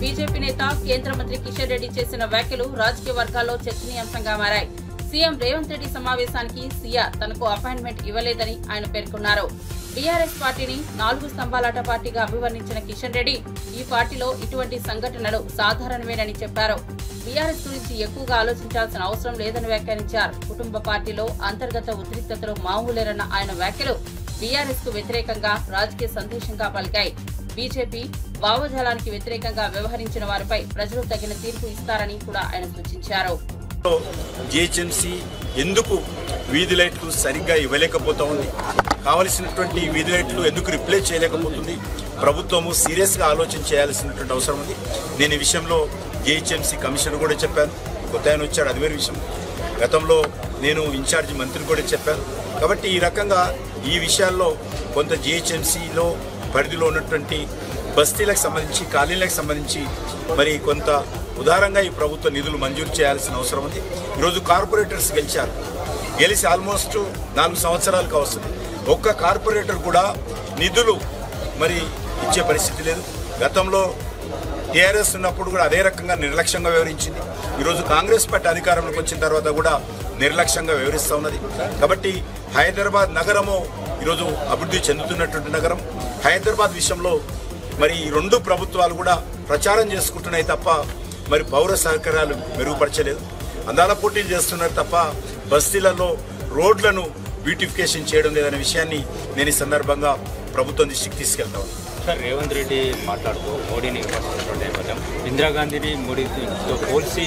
BJP నేత కేంద్ర మంత్రి కిషన్ రెడ్డి చేసిన వ్యాఖ్యలు రాజకీయ వర్గాల్లో చర్చనీయాంశంగా మారాయి. సీఎం రేవంత్ రెడ్డి సమావేశానికి సీఆర్ తనకు అపాయింట్మెంట్ ఇవ్వలేదని ఆయన పేర్కొన్నారు. బీఆర్ఎస్ పార్టీని 4 స్తంభాలాట పార్టీగా అభివర్ణించిన కిషన్ రెడ్డి ఈ పార్టీలో ఇటువంటి సంఘటనలు సాధారణమేనని చెప్పారు. బీఆర్ఎస్ గురించి ఎక్కువగా ఆలోచించాల్సిన అవసరం లేదని వ్యాఖ్యానించారు. కుటుంబ పార్టీలో అంతర్గత ఉద్రిక్తతలు మామూలేరన్న ఆయన వ్యాఖ్యలు బీఆర్ఎస్ కు వ్యతిరేకంగా రాజకీయ సందేశంగా పలికాయి. బీజేపీ భావజాలానికి వ్యతిరేకంగా వ్యవహరించిన వారిపై ప్రజలు తగిన తీర్పు ఇస్తారని కూడా ఆయన సూచించారు. జీహెచ్ఎంసీ ఎందుకు వీధి లైట్లు సరిగ్గా ఇవ్వలేకపోతా ఉంది, కావలసినటువంటి వీధి లైట్లు ఎందుకు రిప్లేస్ చేయలేకపోతుంది, ప్రభుత్వము సీరియస్గా ఆలోచన చేయాల్సినటువంటి అవసరం ఉంది. నేను ఈ విషయంలో జీహెచ్ఎంసీ కమిషనర్ కూడా చెప్పాను. కొత్త ఆయన వచ్చాడు, అది వేరే విషయం. గతంలో నేను ఇన్ఛార్జ్ మంత్రిని కూడా చెప్పాను. కాబట్టి ఈ రకంగా ఈ విషయాల్లో కొంత జీహెచ్ఎంసీలో పరిధిలో ఉన్నటువంటి బస్తీలకు సంబంధించి కాలనీలకు సంబంధించి మరి కొంత ఉదారంగా ఈ ప్రభుత్వ నిధులు మంజూరు చేయాల్సిన అవసరం ఉంది. ఈరోజు కార్పొరేటర్స్ గెలిచి ఆల్మోస్ట్ 4 సంవత్సరాలు కావస్తుంది. ఒక్క కార్పొరేటర్ కూడా నిధులు మరి ఇచ్చే పరిస్థితి లేదు. గతంలో టీఆర్ఎస్ ఉన్నప్పుడు కూడా అదే రకంగా నిర్లక్ష్యంగా వ్యవహరించింది. ఈరోజు కాంగ్రెస్ పార్టీ అధికారంలోకి వచ్చిన తర్వాత కూడా నిర్లక్ష్యంగా వ్యవహరిస్తూ ఉన్నది. కాబట్టి హైదరాబాద్ నగరము ఈరోజు అభివృద్ధి చెందుతున్నటువంటి నగరం. హైదరాబాద్ విషయంలో మరి ఈ 2 ప్రభుత్వాలు కూడా ప్రచారం చేసుకుంటున్నాయి తప్ప మరి పౌర సహకారాలు మెరుగుపరచలేదు. అందాల పోటీలు చేస్తున్నారు తప్ప బస్తీలలో రోడ్లను బ్యూటిఫికేషన్ చేయడం లేదనే విషయాన్ని నేను ఈ సందర్భంగా ప్రభుత్వం దృష్టికి తీసుకెళ్తాను. సార్, రేవంత్ రెడ్డి మాట్లాడుతూ మోడీని విమర్శించినటువంటి నేపథ్యం ఇందిరాగాంధీని మోడీతో పోల్చి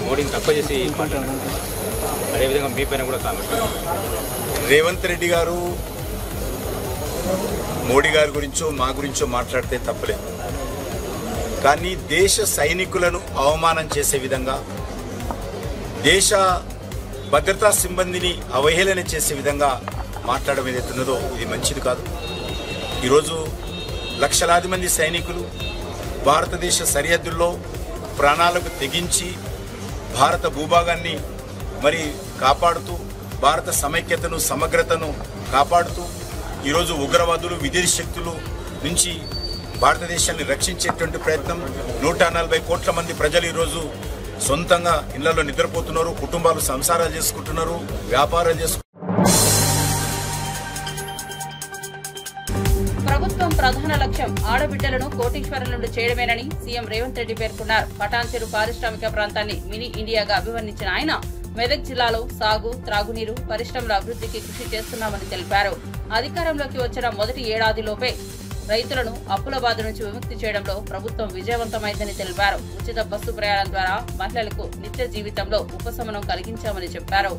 మోడీని తక్కువ చేసి మాట్లాడారు. అదేవిధంగా మీ పైన కూడా కామెంట్. రేవంత్ రెడ్డి గారు మోడీ గారి గురించో మా గురించో మాట్లాడితే తప్పలేదు. కానీ దేశ సైనికులను అవమానం చేసే విధంగా, దేశ భద్రతా సిబ్బందిని అవహేళన చేసే విధంగా మాట్లాడడం ఏదైతున్నదో ఇది మంచిది కాదు. ఈరోజు లక్షలాది మంది సైనికులు భారతదేశ సరిహద్దుల్లో ప్రాణాలకు తెగించి భారత భూభాగాన్ని మరి కాపాడుతూ, భారత సమైక్యతను సమగ్రతను కాపాడుతూ ఈరోజు ఉగ్రవాదులు విదేశీ శక్తులు నుంచి భారతదేశాన్ని రక్షించేటువంటి ప్రయత్నం. 140 కోట్ల మంది ప్రజలు ఈరోజు సొంతంగా ఇళ్లలో నిద్రపోతున్నారు, కుటుంబాలు సంసారాలు చేసుకుంటున్నారు, వ్యాపారాలు చేసుకుంటున్నారు. ప్రభుత్వం ప్రధాన లక్ష్యం ఆడబిడ్డలను కోటీశ్వరులను చేయడమేనని సీఎం రేవంత్ రెడ్డి పేర్కొన్నారు. పటాన్చెరు పారిశ్రామిక ప్రాంతాన్ని మినీ ఇండియాగా అభివర్ణించిన ఆయన మెదక్ జిల్లాలో సాగు, త్రాగునీరు, పరిశ్రమల అభివృద్ధికి కృషి చేస్తున్నామని తెలిపారు. అధికారంలోకి వచ్చిన మొదటి ఏడాదిలోపే రైతులను అప్పుల బాధ నుంచి విముక్తి చేయడంలో ప్రభుత్వం విజయవంతమైందని తెలిపారు. ఉచిత బస్సు ప్రయాణం ద్వారా మహిళలకు నిత్య జీవితంలో ఉపశమనం కలిగించామని చెప్పారు.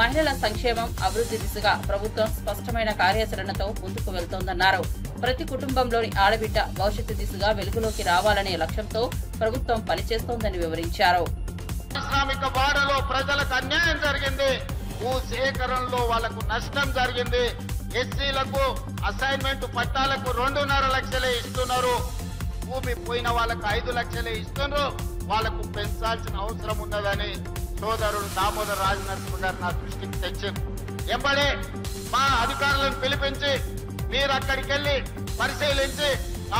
మహిళల సంక్షేమం, అభివృద్ధి దిశగా ప్రభుత్వం స్పష్టమైన కార్యాచరణతో ముందుకు వెళ్తోందన్నారు. ప్రతి కుటుంబంలోని ఆడబిడ్డ భవిష్యత్తు దిశగా వెలుగులోకి రావాలనే లక్ష్యంతో ప్రభుత్వం పనిచేస్తోందని వివరించారు. పారిశ్రామిక వాడలో ప్రజలకు అన్యాయం జరిగింది, భూ సేకరణలో వాళ్లకు నష్టం జరిగింది. ఎస్సీలకు అసైన్మెంట్ పట్టాలకు 2.5 లక్షలే ఇస్తున్నారు, భూమి పోయిన వాళ్ళకు 5 లక్షలే ఇస్తున్నారు. వాళ్లకు పెంచాల్సిన అవసరం ఉన్నదని సోదరుడు దామోదర్ రాజనరసింహ గారు నా దృష్టికి తెచ్చారు. ఎంబడే మా అధికారులను పిలిపించి మీరు అక్కడికి వెళ్లి పరిశీలించి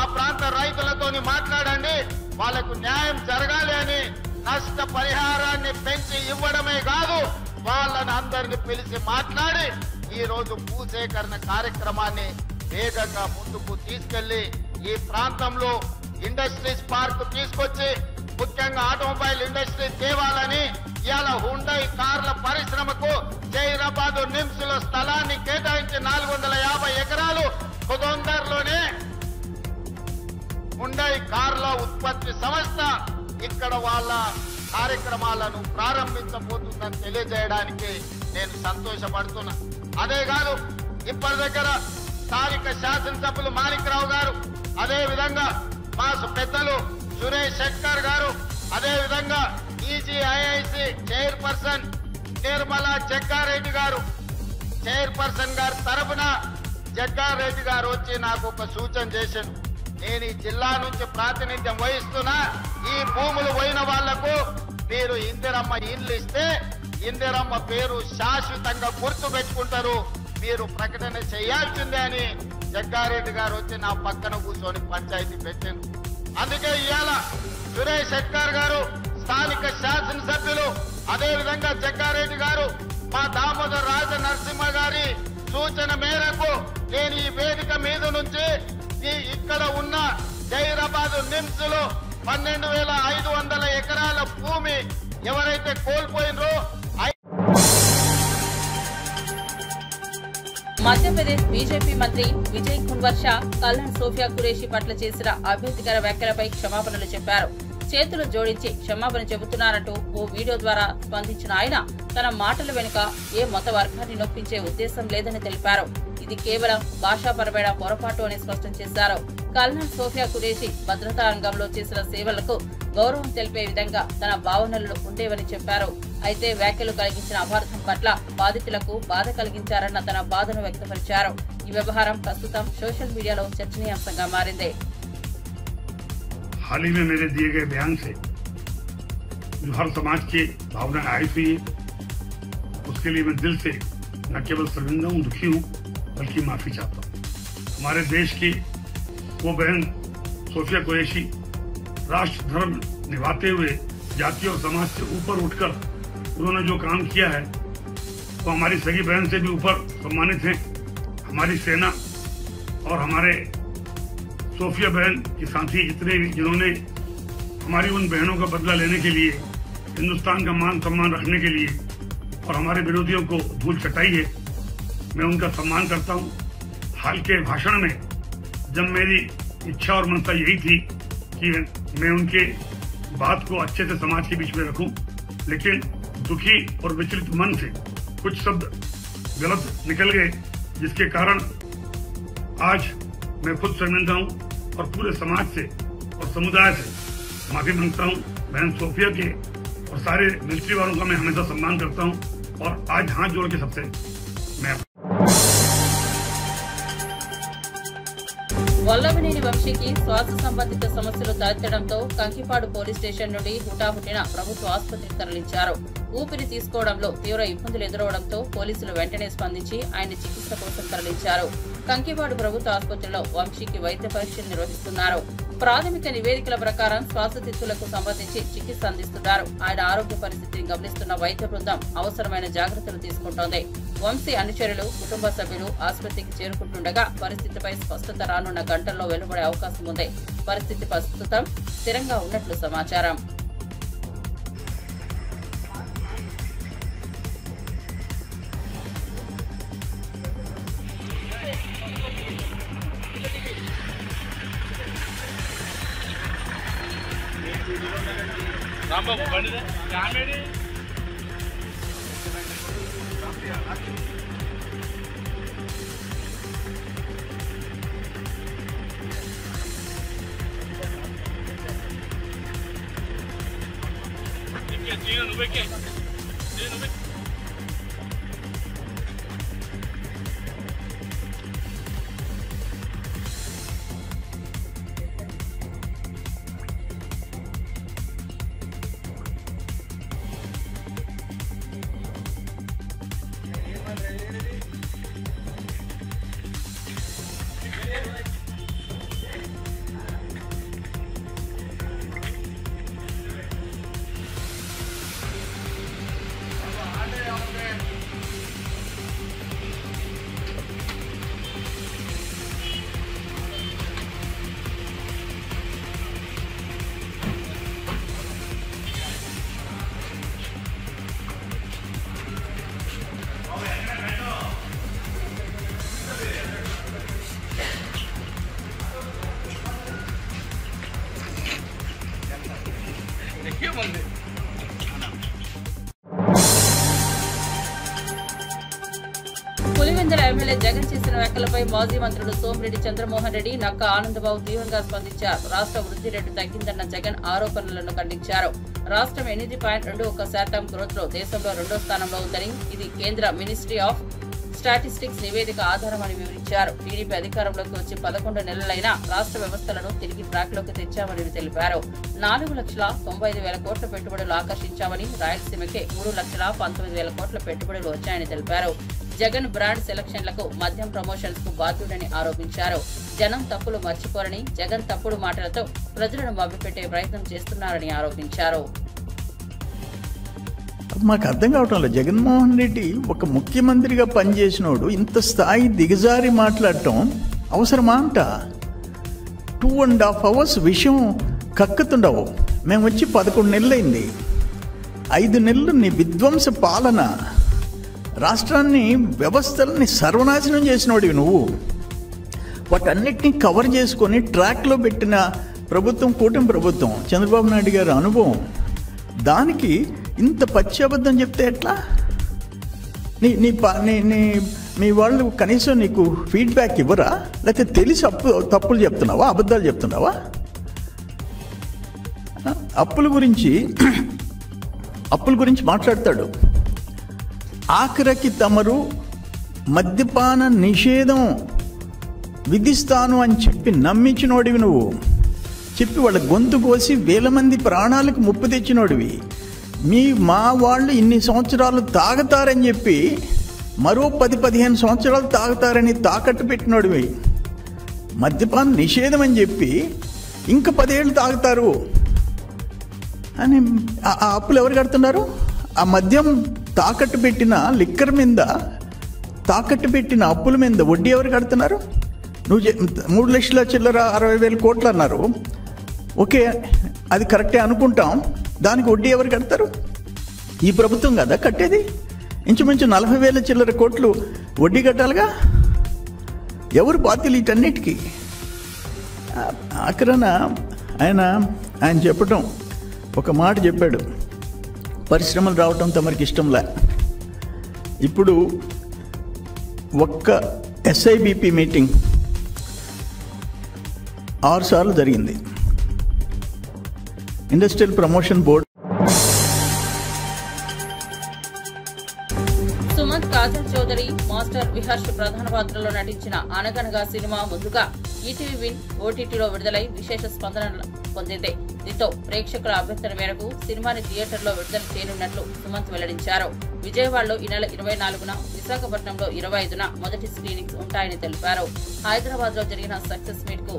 ఆ ప్రాంత రైతులతోని మాట్లాడండి, వాళ్లకు న్యాయం జరగాలి అని నష్ట పరిహారాన్ని పెంచి ఇవ్వడమే కాదు, వాళ్ళని అందరిని పిలిచి మాట్లాడి ఈ రోజు భూసేకరణ కార్యక్రమాన్ని వేగంగా ముందుకు తీసుకెళ్లి ఈ ప్రాంతంలో ఇండస్ట్రీస్ పార్క్ తీసుకొచ్చి ముఖ్యంగా ఆటోమొబైల్ ఇండస్ట్రీ తేవాలని ఇవాళ హుండై కార్ల పరిశ్రమకు జైరాబాద్ నిమ్స్ లో స్థలాన్ని కేటాయించి 450 ఎకరాలు తొందరలోనే హుండై కార్ల ఉత్పత్తి సంస్థ ఇక్కడ వాళ్ళ కార్యక్రమాలను ప్రారంభించబోతుందని తెలియజేయడానికి నేను సంతోషపడుతున్నా. అదే కాదు, ఇప్పటి దగ్గర స్థానిక శాసనసభ్యులు మాణిక్రావు గారు, అదే విధంగా మా పెద్దలు సురేష్ శెట్కర్ గారు, అదే విధంగా ఈజీఐఐసి చైర్పర్సన్ నిర్మలా జగ్గారెడ్డి గారు, చైర్పర్సన్ గారి తరఫున జగ్గారెడ్డి గారు వచ్చి నాకు ఒక సూచన చేశారు. నేను ఈ జిల్లా నుంచి ప్రాతినిధ్యం వహిస్తున్నా, ఈ భూములు పోయిన వాళ్లకు మీరు ఇందిరమ్మ ఇల్లు ఇస్తే ఇందిరమ్మ పేరు శాశ్వతంగా గుర్తు పెట్టుకుంటారు, మీరు ప్రకటన చేయాల్సిందే అని జగ్గారెడ్డి గారు వచ్చి నా పక్కన కూర్చొని పంచాయతీ పెట్టాను. అందుకే ఇవాళ సురేష్ శెట్కర్ గారు, స్థానిక శాసనసభ్యులు, అదేవిధంగా జగ్గారెడ్డి గారు, మా దామోదర్ రాజ నరసింహ గారి సూచన మేరకు నేను ఈ వేదిక మీద నుంచి ఇక్కడ ఉన్న జైరాబాద్ నిమ్స్ లో 12,500 ఎకరాల భూమి ఎవరైతే కోల్పోయినరో మధ్యప్రదేశ్ బీజేపీ మంత్రి విజయ్ కున్వర్ షా కల్నల్ సోఫియా ఖురేషీ పట్ల చేసిన అభ్యంతరకర వ్యాఖ్యలపై క్షమాపణలు చెప్పారు. చేతులు జోడించి క్షమాపణ చెబుతున్నారంటూ ఓ వీడియో ద్వారా స్పందించిన ఆయన తన మాటల వెనుక ఏ మత వర్గాన్ని నొప్పించే ఉద్దేశం లేదని తెలిపారు. ఇది కేవలం భాషాపరమైన పొరపాటు అని స్పష్టం చేశారు. కల్నల్ సోఫియా ఖురేషీ భద్రతా రంగంలో చేసిన సేవలకు గౌరవం తెలిపే విధంగా తన భావనలు ఉండేవని చెప్పారు. అయితే వ్యాఖ్యలు కలిగించిన అపార్థం పట్ల బాధితులకు బాధ కలిగించారన్న తన బాధను వ్యక్తపరిచారు. ఈ వ్యవహారం ప్రస్తుతం సోషల్ మీడియాలో చర్చనీయాంశంగా మారింది. हाल ही में मेरे दिए गए बयान से जो हर समाज की भावना आई हुई है, उसके लिए मैं दिल से न केवल शर्मिंदा हूँ, दुखी हूँ, बल्कि माफी चाहता हूँ। हमारे देश की वो बहन सोफिया कुरैशी राष्ट्र धर्म निभाते हुए जाति और समाज से ऊपर उठकर उन्होंने जो काम किया है वो हमारी सगी बहन से भी ऊपर सम्मानित है। हमारी सेना और हमारे सोफिया बहन के साथी जितने भी जिन्होंने हमारी उन बहनों का बदला लेने के लिए, हिंदुस्तान का मान सम्मान रखने के लिए और हमारे विरोधियों को धूल चटाई है, मैं उनका सम्मान करता हूं। हाल के भाषण में जब मेरी इच्छा और मनसा यही थी कि मैं उनके बात को अच्छे से समाज के बीच में रखूं, लेकिन दुखी और विचलित मन से कुछ शब्द गलत निकल गए, जिसके कारण आज मैं खुद शर्मिंदा हूँ और पूरे समाज से और समुदाय से माफी मांगता हूँ। बहन सोफिया के और सारे मिलिट्री वालों का मैं हमेशा सम्मान करता हूँ और आज हाथ जोड़ के सबसे मैं వల్లభనేని వంశీకి శ్వాస సంబంధిత సమస్యలు తలెత్తడంతో కంకిపాడు పోలీస్ స్టేషన్ నుండి హుటాహుటిన ప్రభుత్వ ఆసుపత్రికి తరలించారు. ఊపిరి తీసుకోవడంలో తీవ్ర ఇబ్బందులు ఎదురవడంతో పోలీసులు వెంటనే స్పందించి ఆయన చికిత్స కోసం తరలించారు. కంకిపాడు ప్రభుత్వ ఆసుపత్రిలో వంశీకి వైద్య పరీక్షలు నిర్వహిస్తున్నారు. ప్రాథమిక నివేదికల ప్రకారం శ్వాసతిత్తులకు సంబంధించి చికిత్స అందిస్తున్నారు. ఆయన ఆరోగ్య పరిస్థితిని గమనిస్తున్న వైద్య బృందం అవసరమైన జాగ్రత్తలు తీసుకుంటోంది. వంశీ అనుచరులు, కుటుంబ సభ్యులు ఆసుపత్రికి చేరుకుంటుండగా పరిస్థితిపై స్పష్టత రానున్న గంటల్లో వెలువడే అవకాశం ఉంది. పరిస్థితి ప్రస్తుతం స్థిరంగా ఉన్నట్లు సమాచారం. పులివెందుల ఎమ్మెల్యే జగన్ చేసిన వ్యాఖ్యలపై మాజీ మంత్రులు సోమిరెడ్డి చంద్రమోహన్ రెడ్డి, నక్కా ఆనందబాబు తీవ్రంగా స్పందించారు. రాష్ట్ర వృద్ధి రేటు తగ్గిందన్న జగన్ ఆరోపణలను ఖండించారు. రాష్ట్రం 8.21% గ్రోత్ లో దేశంలో 2వ స్థానంలో ఉందని, ఇది కేంద్ర మినిస్ట్రీ ఆఫ్ స్టాటిస్టిక్స్ నివేదిక ఆధారమని వివరించారు. టీడీపీ అధికారంలోకి వచ్చి 11 నెలలైనా రాష్ట్ర వ్యవస్థలను తిరిగి ట్రాక్ లోకి తెచ్చామని తెలిపారు. 4,95,000 కోట్ల పెట్టుబడులు ఆకర్షించామని, రాయలసీమకే 3,19,000 కోట్ల పెట్టుబడులు వచ్చాయని తెలిపారు. జగన్ బ్రాండ్ సెలక్షన్లకు మద్యం ప్రమోషన్స్ కు బాధ్యుడని ఆరోపించారు. జనం తప్పులు మర్చిపోరని, జగన్ తప్పుడు మాటలతో ప్రజలను మభ్యపెట్టే ప్రయత్నం చేస్తున్నారని ఆరోపించారు. మాకు అర్థం కావటం లేదు. జగన్మోహన్ రెడ్డి ఒక ముఖ్యమంత్రిగా పనిచేసినోడు ఇంత స్థాయి దిగజారి మాట్లాడటం అవసరమా అంట? 2.5 hours విషయం కక్కుతుండవు. మేము వచ్చి 11 నెలలైంది. 5 నెలలు నీ విధ్వంస పాలన, రాష్ట్రాన్ని వ్యవస్థలని సర్వనాశనం చేసినోడివి నువ్వు. వాటన్నిటినీ కవర్ చేసుకొని ట్రాక్లో పెట్టిన ప్రభుత్వం కూటమి ప్రభుత్వం, చంద్రబాబు నాయుడు గారి అనుభవం. దానికి ఇంత పచ్చి అబద్ధం చెప్తే ఎట్లా? మీ వాళ్ళు కనీసం నీకు ఫీడ్బ్యాక్ ఇవ్వరా? లేకపోతే తెలిసి తప్పులు చెప్తున్నావా, అబద్ధాలు చెప్తున్నావా? అప్పుల గురించి మాట్లాడతాడు. ఆఖరికి తమరు మద్యపాన నిషేధం విధిస్తాను అని చెప్పి నమ్మించినోడివి నువ్వు. చెప్పి వాళ్ళ గొంతు కోసి 1000 మంది ప్రాణాలకు ముప్పు తెచ్చినోడివి. మా వాళ్ళు ఇన్ని సంవత్సరాలు తాగుతారని చెప్పి మరో 10-15 సంవత్సరాలు తాగుతారని తాకట్టు పెట్టినోడివి. మద్యపాన నిషేధం అని చెప్పి ఇంకా 10 ఏళ్ళు తాగుతారు అని ఆ అప్పులు ఎవరు కడుతున్నారు? ఆ మద్యం తాకట్టు పెట్టిన లిక్కర్ మీద, తాకట్టు పెట్టిన అప్పుల మీద వడ్డీ ఎవరు కడుతున్నారు? నువ్వు 3 లక్షల చిల్లర 60,000 కోట్లు అన్నారు. ఓకే, అది కరెక్టే అనుకుంటాం. దానికి వడ్డీ ఎవరు కడతారు? ఈ ప్రభుత్వం కదా కట్టేది. ఇంచుమించు 40,000 చిల్లర కోట్లు వడ్డీ కట్టాలిగా. ఎవరు బాధ్యులు వీటన్నిటికీ? ఆఖరణ ఆయన చెప్పటం, ఒక మాట చెప్పాడు, పరిశ్రమలు రావటం తమరికి ఇష్టంలే. ఇప్పుడు ఒక్క SIBP మీటింగ్ 6 సార్లు జరిగింది. Industrial promotion board. Sumanth, Kajal Chaudhary, master Viharsh ప్రధాన పాత్రలో నటించిన అనగనగా సినిమా ముందుగా ఈటీవీ విన్ OTTలో విడుదలై విశేష స్పందన పొందింది. దీంతో ప్రేక్షకుల అభ్యర్థన మేరకు సినిమాని థియేటర్లో విడుదల చేయనున్నట్లు సుమంత్ వెల్లడించారు. విజయవాడలో ఈ నెల 24న, విశాఖపట్నంలో 25న మొదటి స్క్రీనింగ్స్ ఉంటాయని తెలిపారు. హైదరాబాద్ లో జరిగిన సక్సెస్ మీట్ కు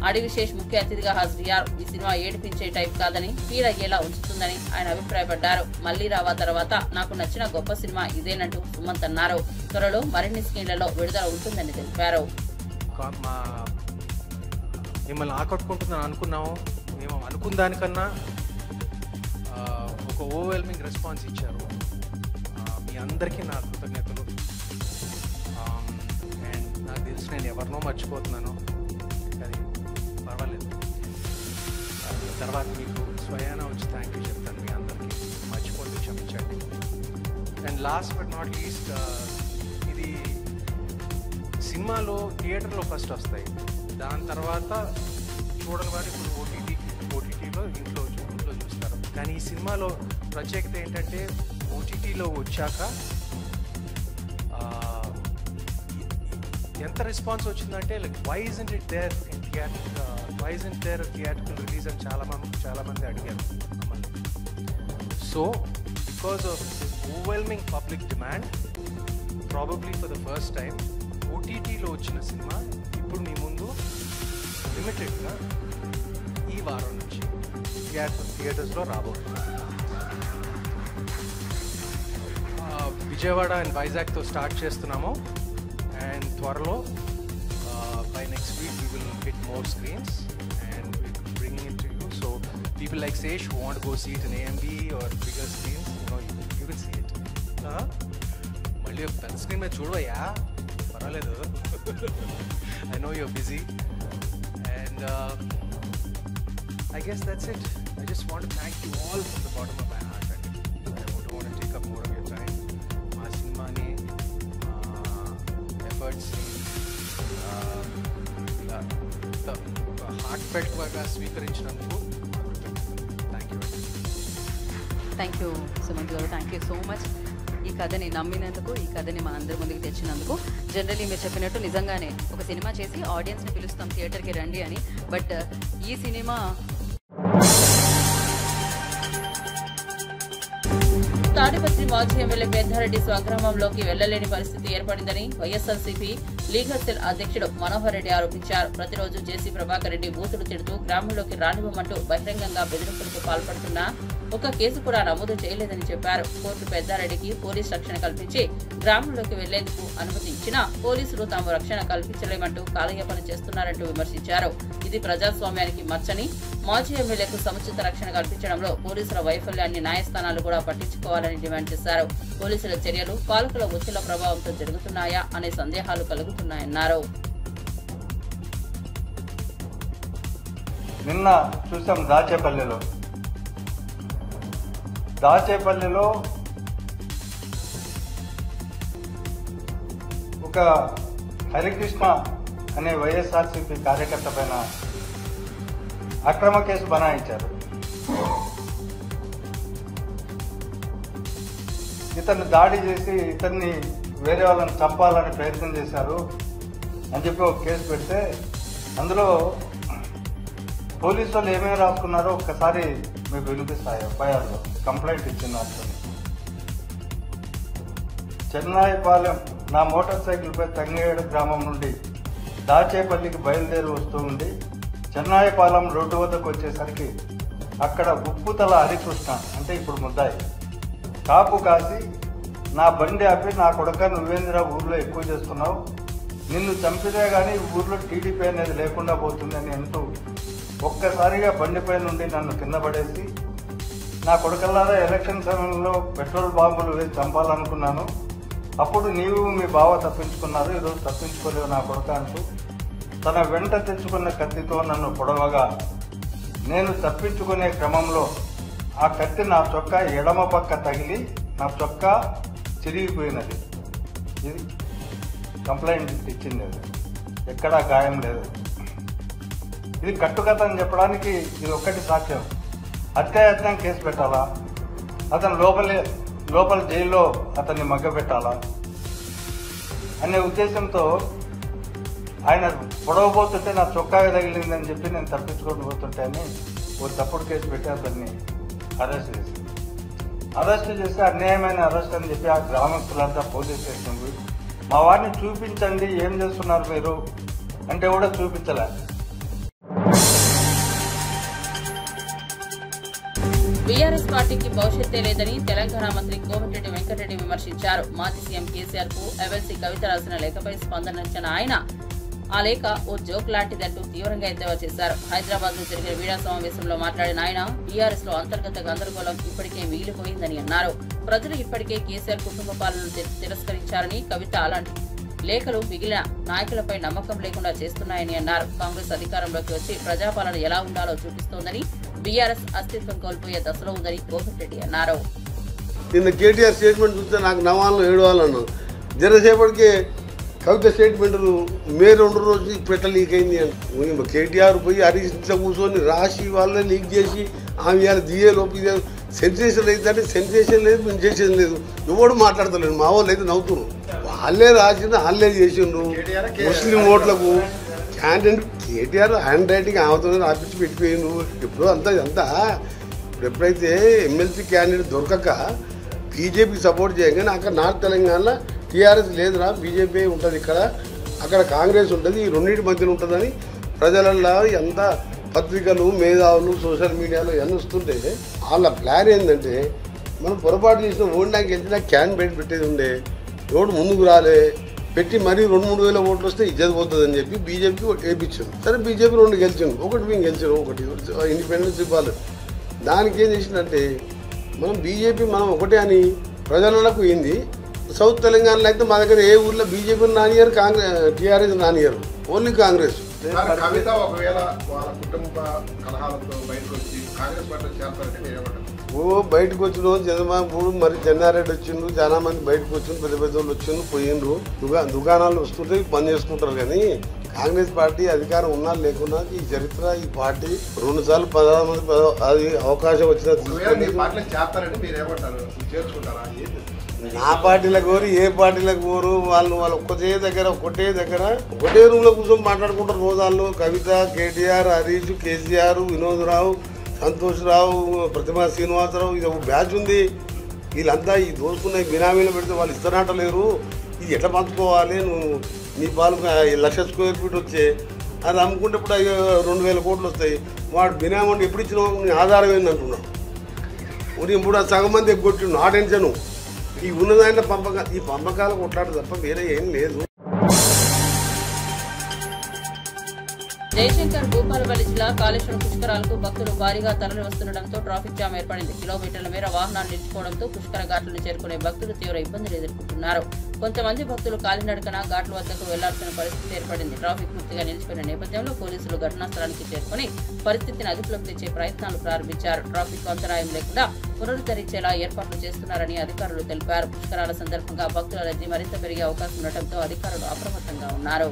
అడివిశేష్ ముఖ్య అతిథిగా హాజరయ్యారు. ఈ సినిమా ఏడిపించే టైప్ కాదని, ఫీల్ అయ్యేలా ఉంచుతుందని ఆయన అభిప్రాయపడ్డారు. మళ్లీ రావా తర్వాత నాకు నచ్చిన గొప్ప సినిమా ఇదేనంటూ సుమంత్ అన్నారు. త్వరలో మరిన్ని స్క్రీన్లలో విడుదల ఉంటుందని తెలిపారు. మిమ్మల్ని ఆకట్టుకుంటుందని అనుకున్నాము. మేము అనుకున్న దానికన్నా ఒక ఓవర్వెల్మింగ్ రెస్పాన్స్ ఇచ్చారు. మీ అందరికీ నా కృతజ్ఞతలు. అండ్ నాకు తెలిసి నేను ఎవరినో మర్చిపోతున్నాను, కానీ పర్వాలేదు. తర్వాత మీకు స్వయాన వచ్చి థ్యాంక్ యూ చెప్తాను మీ అందరికీ. మర్చిపోతే క్షమించండి. And last but not least, ఇది సినిమాలో థియేటర్లో ఫస్ట్ వస్తాయి, దాని తర్వాత చూడని వారు ఇప్పుడు ఓటీటీలో ఇంట్లో చూస్తారు. కానీ ఈ సినిమాలో ప్రత్యేకత ఏంటంటే ఓటీటీలో వచ్చాక ఎంత రెస్పాన్స్ వచ్చిందంటే like why isn't it there in theatrical release అని చాలా మంది అడిగారు మమ్మల్ని. So because of overwhelming public demand, probably for the first time ఓటీటీలో వచ్చిన సినిమా ఇప్పుడు మీ ముందు లిమిటెడ్గా ఈ వారం నుంచి థియేటర్స్లో రాబోతుంది. విజయవాడ అండ్ వైజాగ్తో స్టార్ట్ చేస్తున్నాము. అండ్ త్వరలో by next week we will hit more screens and bringing it to you. So people like Sesh who want to go see it in AMB or bigger screens, you will see it. మళ్ళీ పెద్ద screen మీద చూడవయ్యా, పర్వాలేదు. I know you're busy. And I guess that's it. I just want to thank you all from the bottom of my heart. I don't want to take up more of your time. My cinema-ni, efforts, the heartfelt vaga స్వీకరించినందుకు thank you Sumanth గారు. Thank you so much. ఈ కథని నమ్మినందుకు, ఈ కథని మా అందరి ముందుకు తెచ్చినందుకు. Generally మీరు చెప్పినట్టు నిజంగానే ఒక సినిమా చేసి ఆడియన్స్ని పిలుస్తాం థియేటర్కి రండి అని, బట్ ఈ సినిమా తాడిపత్రి మాజీ ఎమ్మెల్యే పెద్దారెడ్డి స్వగ్రామంలోకి వెళ్లలేని పరిస్థితి ఏర్పడిందని వైఎస్ఆర్సీపీ లీగల్ సెల్ అధ్యక్షుడు మనోహర్ రెడ్డి ఆరోపించారు. ప్రతిరోజు జేసీ ప్రభాకర్ రెడ్డి బూతులు తిడుతూ గ్రామంలోకి రానివ్వమంటూ బహిరంగంగా బెదిరింపులకు పాల్పడుతున్నా ఒక కేసు కూడా నమోదు చేయలేదని చెప్పారు. కోర్టు పెద్దారెడ్డికి పోలీసు రక్షణ కల్పించి గ్రామంలోకి వెళ్లేందుకు అనుమతి ఇచ్చినా పోలీసులు తాము రక్షణ కల్పించలేమంటూ కాలయాపన చేస్తున్నారంటూ విమర్శించారు. ఇది ప్రజాస్వామ్యానికి మచ్చని, మాజీ ఎమ్మెల్యేకు సముచిత రక్షణ కల్పించడంలో పోలీసుల వైఫల్యాన్ని న్యాయస్థానాలు కూడా పట్టించుకోవాలని డిమాండ్ చేశారు. పోలీసుల చర్యలు పాలకుల ఒత్తిళ్ల ప్రభావంతో జరుగుతున్నాయా అనే సందేహాలు కలుగుతున్నాయన్నారు. నిన్న చూసాం దాచేపల్లిలో ఒక హరికృష్ణ అనే వైఎస్ఆర్సీపీ కార్యకర్త పైన అక్రమ కేసు బనాయించారు. ఇతన్ని దాడి చేసి ఇతన్ని వేరే వాళ్ళని చంపాలని ప్రయత్నం చేశారు అని చెప్పి ఒక కేసు పెడితే అందులో పోలీసు వాళ్ళు ఏమేమి రాసుకున్నారో ఒక్కసారి మీకు వినిపిస్తాయి. ఎఫ్ఐఆర్లో కంప్లైంట్ ఇచ్చిన చెన్నాయిపాలెం నా మోటార్ సైకిల్పై తంగేడు గ్రామం నుండి దాచేపల్లికి బయలుదేరి వస్తూ ఉండి చెన్నాయిపాలెం రోడ్డు వద్దకు వచ్చేసరికి అక్కడ ఉప్పుతల హరికృష్ణ అంటే ఇప్పుడు ముద్దాయి కాపు కాసి నా బండి ఆపి నా కొడుక నువ్వేంద్ర ఊర్లో ఎక్కువ చేస్తున్నావు, నిన్ను చంపితే గానీ ఊర్లో టీడీపీ అనేది లేకుండా పోతుందని అంటూ ఒక్కసారిగా బండిపై నుండి నన్ను కింద పడేసి నా కొడుకల్లారా ఎలక్షన్ సమయంలో పెట్రోల్ బాంబులు వేసి చంపాలనుకున్నాను, అప్పుడు నీవు మీ బావ తప్పించుకున్నారు, ఈరోజు తప్పించుకోలేవు నా కొడుక అంటూ తన వెంట తెచ్చుకున్న కత్తితో నన్ను పొడవగా నేను తప్పించుకునే క్రమంలో ఆ కత్తి నా చొక్కా ఎడమ పక్క తగిలి నా చొక్కా చిరిగిపోయినది. ఇది కంప్లైంట్ ఇచ్చింది, అది ఎక్కడా గాయం లేదు. ఇది కట్టుకథ అని చెప్పడానికి ఇది ఒక్కటి సాక్ష్యం. హత్యాయత్నం కేసు పెట్టాలా, అతను లోపల జైల్లో అతన్ని మగ్గబెట్టాలా అనే ఉద్దేశంతో ఆయన పొడవబోతుంటే నా చొక్కాగా తగిలిందని చెప్పి నేను తప్పించుకొని పోతుంటే అని ఓ తప్పుడు కేసు పెట్టి అతన్ని అరెస్ట్ చేసి అన్యాయమైన అరెస్ట్ అని చెప్పి ఆ గ్రామస్తులంతా పోలీస్ స్టేషన్ మా వారిని చూపించండి ఏం చేస్తున్నారు మీరు అంటే కూడా చూపించలే. బీఆర్ఎస్ పార్టీకి భవిష్యత్తే లేదని తెలంగాణ మంత్రి కోమటిరెడ్డి వెంకటరెడ్డి విమర్శించారు. మాజీ సీఎం కేసీఆర్ కు ఎమ్మెల్సీ కవిత రాసిన లేఖపై స్పందనిచ్చిన ఆయన ఆ లేఖ ఓ జోక్ లాంటిదంటూ తీవ్రంగా ఎద్దేవా చేశారు. హైదరాబాద్ లో జరిగిన మీడియా సమావేశంలో మాట్లాడిన ఆయన బీఆర్ఎస్ లో అంతర్గత గందరగోళం ఇప్పటికే మిగిలిపోయిందని అన్నారు. ప్రజలు ఇప్పటికే కేసీఆర్ కుటుంబ పాలనను తిరస్కరించారని, కవిత అలాంటి లేఖలు మిగిలిన నాయకులపై నమ్మకం లేకుండా చేస్తున్నాయని అన్నారు. కాంగ్రెస్ అధికారంలోకి వచ్చి ప్రజాపాలన ఎలా ఉండాలో చూపిస్తోందని, బీఆర్ఎస్ అస్తిత్వం కోల్పోయే దశలో ఉందని కోమటిరెడ్డి అన్నారు. నిన్న కేటీఆర్ స్టేట్మెంట్ చూస్తే నాకు నవ్వాలను ఏడవాలను జరసేపటికి కవిత స్టేట్మెంట్ మే 2 రోజులు పెట్ట లీక్ అయింది అని కేటీఆర్ పోయి హరీష్ ఇంట్లో కూర్చొని రాసి వాళ్ళని లీక్ చేసి ఆమె ఇవాళ దిగే లోపు సెన్సేషన్ అయితే సెన్సేషన్ లేదు, మేము చేసేది లేదు, ఎవడు మాట్లాడతలేదు. మా వాళ్ళు అయితే నవ్వుతున్నారు. వాళ్ళే రాసిండ్రు, వాళ్ళే చేసిండ్రు. ముస్లిం ఓట్లకు క్యాండిడేట్ కేటీఆర్ హ్యాండ్ రైటింగ్ ఆవుతుంది రాపించి పెట్టిపోయిండు. ఇప్పుడు అంతా ఎప్పుడైతే ఎమ్మెల్సీ క్యాండిడేట్ దొరకక బీజేపీకి సపోర్ట్ చేయగానే అక్కడ నార్త్ తెలంగాణలో టీఆర్ఎస్ లేదురా బీజేపీ ఉంటుంది, ఇక్కడ అక్కడ కాంగ్రెస్ ఉంటుంది, ఈ రెండింటి మధ్యన ఉంటుందని ప్రజలల్లో ఎంత పత్రికలు మేధావులు సోషల్ మీడియాలో ఎన్ని వస్తుంటే వాళ్ళ ప్లాన్ ఏంటంటే మనం పొరపాటు చేసిన ఓడినాక గెలిచినా క్యాండిడేట్ పెట్టేది ఉండే, ఎవడు ముందుకు రాలే పెట్టి మరీ 2-3 వేల ఓట్లు వస్తే ఇజ్జత్ పోతుందని చెప్పి బీజేపీకి వేయించాం. సరే బీజేపీ 2 గెలిచాం, ఒకటి మేము గెలిచాం, ఒకటి ఇండిపెండెన్స్ ఇవ్వాలి. దానికి ఏం చేసిందంటే మనం బీజేపీ మనం ఒకటే అని ప్రజలకు ఏంది. సౌత్ తెలంగాణలో అయితే మా దగ్గర ఏ ఊర్లో బీజేపీ నానియారు, కాంగ్రెస్ టీఆర్ఎస్ నానియారు, ఓన్లీ కాంగ్రెస్. కవిత ఒకవేళ వాళ్ళ కుటుంబ కలహాలతో బయటకు వచ్చి కాంగ్రెస్ పార్టీ చేస్తారంటే బయటకు వచ్చిన చంద్రబాబు మరి చెన్నారెడ్డి వచ్చిండు, చాలా మంది బయటకు వచ్చిండు, పెద్ద పెద్ద వాళ్ళు వచ్చిండు పోయిండ్రు. దుకాణాలు వస్తుంటే పని చేసుకుంటారు. కానీ కాంగ్రెస్ పార్టీ అధికారం ఉన్నా లేకున్నా ఈ చరిత్ర ఈ పార్టీ 2 సార్లు 16 మంది అది అవకాశం వచ్చినా నా పార్టీలకు కోరు ఏ పార్టీలకు కోరు వాళ్ళు ఒకటే రూమ్ లో కూర్చొని మాట్లాడుకుంటారు. రోజాళ్ళు కవిత, కేటీఆర్, హరీష్, కేసీఆర్, వినోద్ రావు, సంతోష్ రావు, ప్రతిమా శ్రీనివాసరావు, ఇది ఒక బ్యాచ్ ఉంది. వీళ్ళంతా ఈ దోసుకున్న బినామీలు పెడితే వాళ్ళు ఇస్తారంటలేరు, ఇది ఎట్లా పంచుకోవాలి, నువ్వు నీ పాలు 1,00,000 స్క్వేర్ ఫీట్ వచ్చే అది అమ్ముకుంటే ఇప్పుడు 2,000 కోట్లు వస్తాయి, వాడు బినామీ ఎప్పుడు ఇచ్చినా నీ ఆధారం ఏంది అంటున్నాడు. ఇప్పుడు సగం మంది ఎగ్గొట్టిండు. ఆ టెన్షను ఈ ఉన్నదాంట్లో ఈ పంపకాలు కొట్లాడు తప్ప వేరే ఏం లేదు. జయశంకర్ భూపాలపల్లి జిల్లా కాళేశ్వరం పుష్కరాలకు భక్తులు భారీగా తరలి వస్తుండటంతో ట్రాఫిక్ జామ్ ఏర్పడింది. కిలోమీటర్ల మేర వాహనాలు నిలిచిపోవడంతో పుష్కర ఘాట్లను చేరుకునే భక్తులు తీవ్ర ఇబ్బందులు ఎదుర్కొంటున్నారు. కొంతమంది భక్తులు కాలినడకన ఘాట్ల వద్దకు వెళ్లాల్సిన పరిస్థితి ఏర్పడింది. ట్రాఫిక్ పూర్తిగా నిలిచిపోయిన నేపథ్యంలో పోలీసులు ఘటనా స్థలానికి చేరుకుని పరిస్థితిని అదుపులోకి తెచ్చే ప్రయత్నాలు ప్రారంభించారు. ట్రాఫిక్ అంతరాయం లేకుండా పునరుద్ధరించేలా ఏర్పాట్లు చేస్తున్నారని అధికారులు తెలిపారు. పుష్కరాల సందర్భంగా భక్తుల రద్దీ మరింత పెరిగే అవకాశం ఉండటంతో అధికారులు అప్రమత్తంగా ఉన్నారు.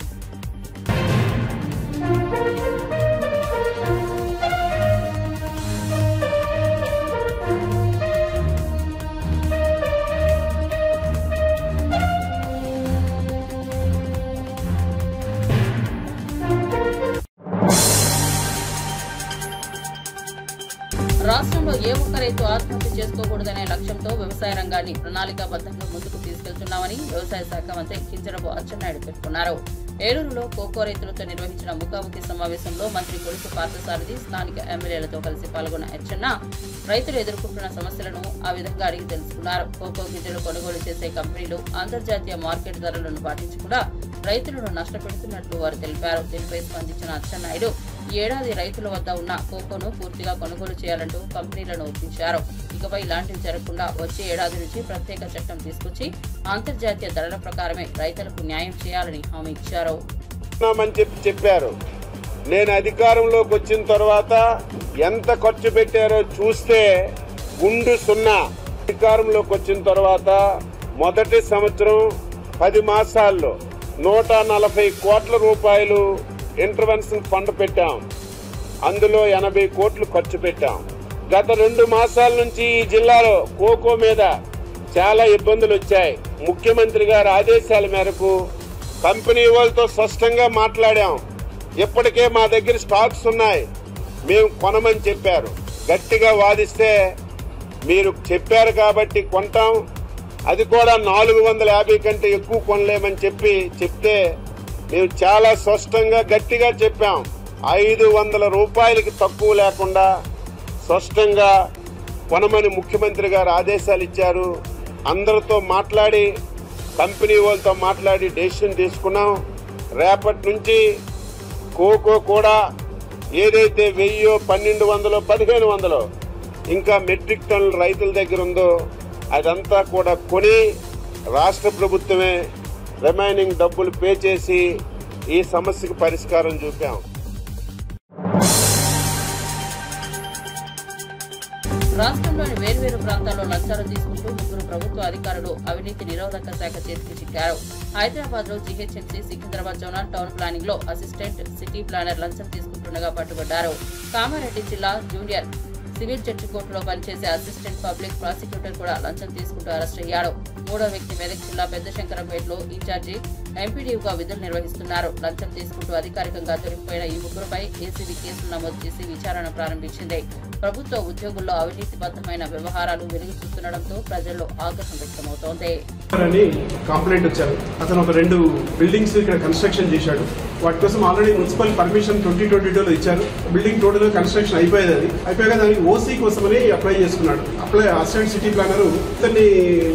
రాష్ట్రంలో ఏ ఒక్క రైతు ఆత్మహత్య చేసుకోకూడదనే లక్ష్యంతో వ్యవసాయ రంగాన్ని ప్రణాళికాబద్ధంగా ముందుకు తీసుకెళ్తున్నామని వ్యవసాయ శాఖ మంత్రి కింజరాపు అచ్చెన్నాయుడు పేర్కొన్నారు. ఏలూరులో కోకో రైతులతో నిర్వహించిన ముఖాముఖి సమావేశంలో మంత్రి కొడుకు పార్థసారథి స్థానిక ఎమ్మెల్యేలతో కలిసి పాల్గొన్న అచ్చెన్న రైతులు ఎదుర్కొంటున్న సమస్యలను ఆ విధంగా అడిగి తెలుసుకున్నారు. కోకో గింజలు కొనుగోలు చేసే కంపెనీలు అంతర్జాతీయ మార్కెట్ ధరలను పాటించకుండా రైతులను నష్టపెడుతున్నట్లు వారు తెలిపారు. దీనిపై స్పందించిన అచ్చెన్నాయుడు ఈ ఏడాది రైతుల వద్ద ఉన్న కోకోను పూర్తిగా కొనుగోలు చేయాలంటూ కంపెనీలను ఒప్పించారు. ఇకపై ఇలాంటివి జరగకుండా వచ్చే ఏడాది నుంచి ప్రత్యేక చట్టం తీసుకొచ్చి అంతర్జాతీయ ధరల ప్రకారమే రైతులకు న్యాయం చేయాలని హామీ ఇచ్చారు. చెప్పారు. నేను అధికారంలోకి వచ్చిన తర్వాత ఎంత ఖర్చు పెట్టారో చూస్తే గుండు సున్నా. అధికారంలోకి వచ్చిన తర్వాత మొదటి సంవత్సరం 10 మాసాల్లో 140 కోట్ల రూపాయలు ఇంటర్వెన్షన్ ఫండ్ పెట్టాం. అందులో 80 కోట్లు ఖర్చు పెట్టాం. గత 2 మాసాల నుంచి ఈ జిల్లాలో కోకో మీద చాలా ఇబ్బందులు వచ్చాయి. ముఖ్యమంత్రి గారి ఆదేశాల మేరకు కంపెనీ వాళ్ళతో స్పష్టంగా మాట్లాడాం. ఇప్పటికే మా దగ్గర స్టాక్స్ ఉన్నాయి, మేము కొనమని చెప్పారు. గట్టిగా వాదిస్తే మీరు చెప్పారు కాబట్టి కొంటాం, అది కూడా 450 కంటే ఎక్కువ కొనలేమని చెప్తే మేము చాలా స్పష్టంగా గట్టిగా చెప్పాం. 500 రూపాయలకి తక్కువ లేకుండా స్పష్టంగా కొనమని ముఖ్యమంత్రి గారు ఆదేశాలు ఇచ్చారు. అందరితో మాట్లాడి కంపెనీ వాళ్ళతో మాట్లాడి డెసిషన్ తీసుకున్నాం. రేపటి నుంచి కోకో కూడా ఏదైతే 1000, 1200, 1500 ఇంకా మెట్రిక్ టన్నులు రైతుల దగ్గర ఉందో అదంతా కూడా కొని రాష్ట్ర ప్రభుత్వమే రిమైనింగ్ డబ్బులు పే చేసి ఈ సమస్యకు పరిష్కారం చూపాం. రాష్ట్రంలోని వేర్వేరు ప్రాంతాల్లో లంచాలు తీసుకుంటూ 3 ప్రభుత్వ అధికారులు అవినీతి నిరోధక శాఖ చేతికి చిక్కారు. హైదరాబాద్ లో GHMC Secunderabad zonal town planning లో అసిస్టెంట్ సిటీ ప్లానర్ లంచం తీసుకుంటుండగా పట్టుబడ్డారు. కామారెడ్డి జిల్లా జూనియర్ సివిల్ జడ్జి కోర్టులో పనిచేసే అసిస్టెంట్ పబ్లిక్ ప్రాసిక్యూటర్ కూడా లంచం తీసుకుంటూ అరెస్ట్ అయ్యాడు. 3వ వ్యక్తి మెదక్ జిల్లా పెద్ద శంకరంపేటలో ఇన్ఛార్జి ఎంపీడీగా విధులు నిర్వహిస్తున్నారు. లంచం తీసుకుంటూ అధికారికంగా దొరికిపోయిన ఈ 3పై ఏసీబీ కేసులు నమోదు చేసి విచారణ ప్రారంభించింది. ప్రభుత్వ ఉద్యోగుల్లో అవినీతిబద్ధమైన వ్యవహారాలు వెలుగు చూస్తుండటంతో ప్రజల్లో ఆగ్రహం వ్యక్తమవుతోంది. కంప్లైంట్ వచ్చారు. అతను ఒక 2 బిల్డింగ్స్ ఇక్కడ కన్స్ట్రక్షన్ చేశాడు. వాటి కోసం ఆల్రెడీ మున్సిపల్ పర్మిషన్ 2022లో ఇచ్చారు. బిల్డింగ్ టోటల్ కన్స్ట్రక్షన్ అయిపోయేది. అయిపోయాక దానికి ఓసీ కోసమని అప్లై చేసుకున్నాడు. అసిస్టెంట్ సిటీ ప్లానర్ ఇతన్ని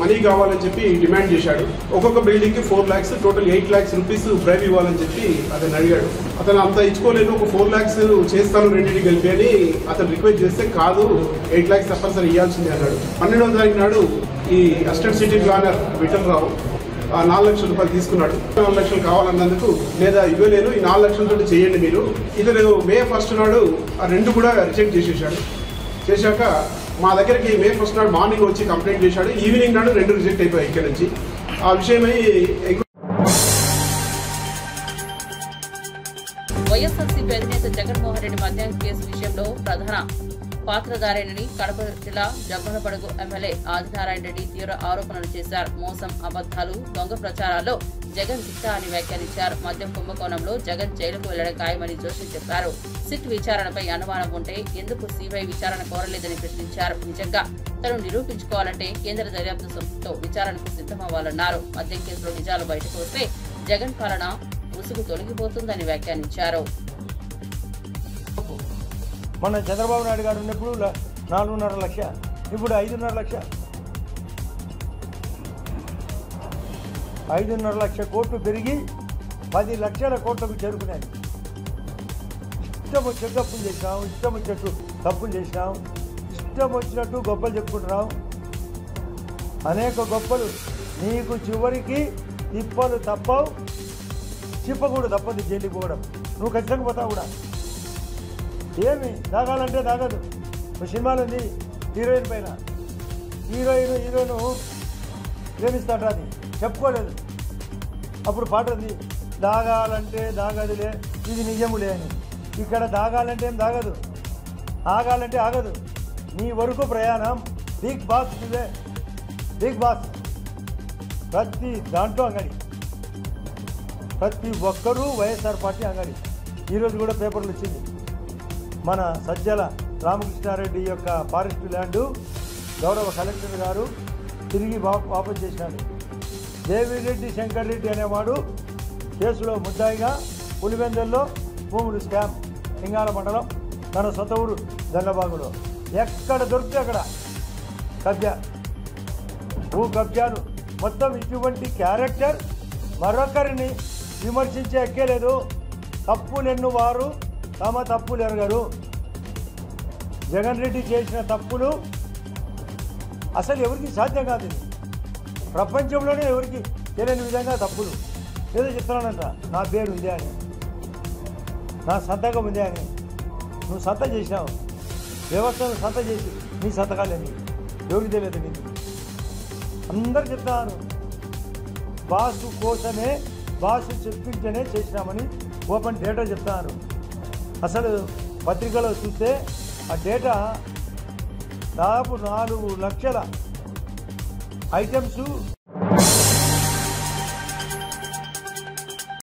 మనీ కావాలని చెప్పి డిమాండ్ చేశాడు. ఒక్కొక్క బిల్డింగ్ కి 4 lakhs, టోటల్ 8 lakhs రూపీస్ బ్రైవ్ ఇవ్వాలని చెప్పి అతను అడిగాడు. అతను అంత ఇచ్చుకోలేదు, ఒక 4 lakhs చేస్తాను రెండింటికి కలిపి అని అతను రిక్వెస్ట్ చేస్తే కాదు 8 lakhs తప్పనిసరి ఇవ్వాల్సిందే అన్నాడు. 12వ తారీఖు నాడు ఈ అసిస్టెంట్ సిటీ ప్లానర్ విఠలరావు 4 లక్షల రూపాయలు తీసుకున్నాడు. 4 లక్షలు కావాలన్నందుకు లేదా ఇవ్వలేను, ఈ 4 లక్షలతో చేయండి మీరు. ఇతను May 1st నాడు ఆ 2 కూడా రిజెక్ట్ చేసేసాడు. చేశాక మా దగ్గరికి May 1st నాడు మార్నింగ్ వచ్చి కంప్లైంట్ చేశాడు. ఈవినింగ్ నాడు 2 రిజెక్ట్ అయిపోయాయి. ఇక్కడ నుంచి ఆ విషయమై వైఎస్ఆర్సీపీ అధినేత జగన్మోహన్ రెడ్డి మద్యం కేసు విషయంలో ప్రధాన పాత్రధారేనని కడప జిల్లా జమ్మలపడుగు ఎమ్మెల్యే ఆదినారాయణ రెడ్డి తీవ్ర ఆరోపణలు చేశారు. మోసం, అబద్దాలు, దొంగ ప్రచారాల్లో జగన్ దిట్టా అని వ్యాఖ్యానించారు. మద్యం కుంభకోణంలో జగన్ జైలుకు వెళ్లడం ఖాయమని జోషి చెప్పారు. సిట్ విచారణపై అనుమానం ఉంటే ఎందుకు సిబిఐ విచారణ కోరలేదని ప్రశ్నించారు. నిజంగా తను నిరూపించుకోవాలంటే కేంద్ర దర్యాప్తు సంస్థతో విచారణకు సిద్ధమవ్వాలన్నారు. మద్యం కేసులో నిజాలు బయటకు వస్తే జగన్ పాలన ముసుగు తొలగిపోతుందని వ్యాఖ్యానించారు. మన చంద్రబాబు నాయుడు గారు ఉన్నప్పుడు 4.5 లక్ష, ఇప్పుడు 5.5 లక్ష. 5.5 లక్ష కోట్లు పెరిగి 10 లక్షల కోట్లకు చేరుకున్నాయి. ఇష్టం వచ్చినట్టు తప్పులు చేసినాం, ఇష్టం వచ్చినట్టు తప్పులు చేసినాం, ఇష్టం వచ్చినట్టు గొప్పలు చెప్పుకుంటున్నాం. అనేక గొప్పలు నీకు చివరికి తిప్పలు తప్పవు, చిప్పకూడదు తప్పదు జైలుకి పోవడం. నువ్వు ఖచ్చితంగా పోతావు కూడా. ఏమి దాగాలంటే దాగదు. ఒక సినిమాలు ఉంది హీరోయిన్ పైన, హీరోయిన్ ప్రేమిస్తాడు, అది చెప్పుకోలేదు. అప్పుడు పాట ఉంది, దాగాలంటే దాగదులే ఇది నిజములే అని. ఇక్కడ దాగాలంటే ఏం దాగదు, ఆగాలంటే ఆగదు. నీ వరకు ప్రయాణం బిగ్ బాస్ ఇదే, బిగ్ బాస్. ప్రతి దాంట్లో అంగడి, ప్రతి ఒక్కరూ వైఎస్ఆర్ పార్టీ అంగడి. ఈరోజు కూడా పేపర్లు వచ్చింది, మన సజ్జల రామకృష్ణారెడ్డి యొక్క ఫారెస్ట్ ల్యాండు గౌరవ కలెక్టర్ గారు తిరిగి వాపసు చేసినాడు. దేవిరెడ్డి శంకర్ రెడ్డి అనేవాడు కేసులో ముద్దాయిగా పులివెందుల్లో భూములు స్కామ్, లింగాల మండలం, తన సొంత ఊరు గల్లబాగులో ఎక్కడ దొరికితే అక్కడ కబ్జా, భూ కబ్జాలు మొత్తం. ఇటువంటి క్యారెక్టర్ మరొకరిని విమర్శించే ఎక్కేలేదు. తప్పులెన్ను వారు తమ తప్పులు ఎరగరు. జగన్ రెడ్డి చేసిన తప్పులు అసలు ఎవరికి సాధ్యం కాదు. ప్రపంచంలోనే ఎవరికి తెలియని విధంగా తప్పులు. ఏదో చెప్తున్నానంట, నా పేరు ఇదే అని, నా సంతకం ఇదే అని. నువ్వు సంత చేసినావు, వ్యవస్థను సంత చేసి నీ సంతకాలేని ఎవరికి తెలియదు. నీకు అందరు చెప్తున్నారు, బాసు కోసమే, బాసు చెప్పించనే చేసినామని ఓపెన్ డేటా చెప్తున్నారు. అసలు పత్రికలో చూస్తే ఆ డేటా దాదాపు 4 లక్షల ఐటమ్స్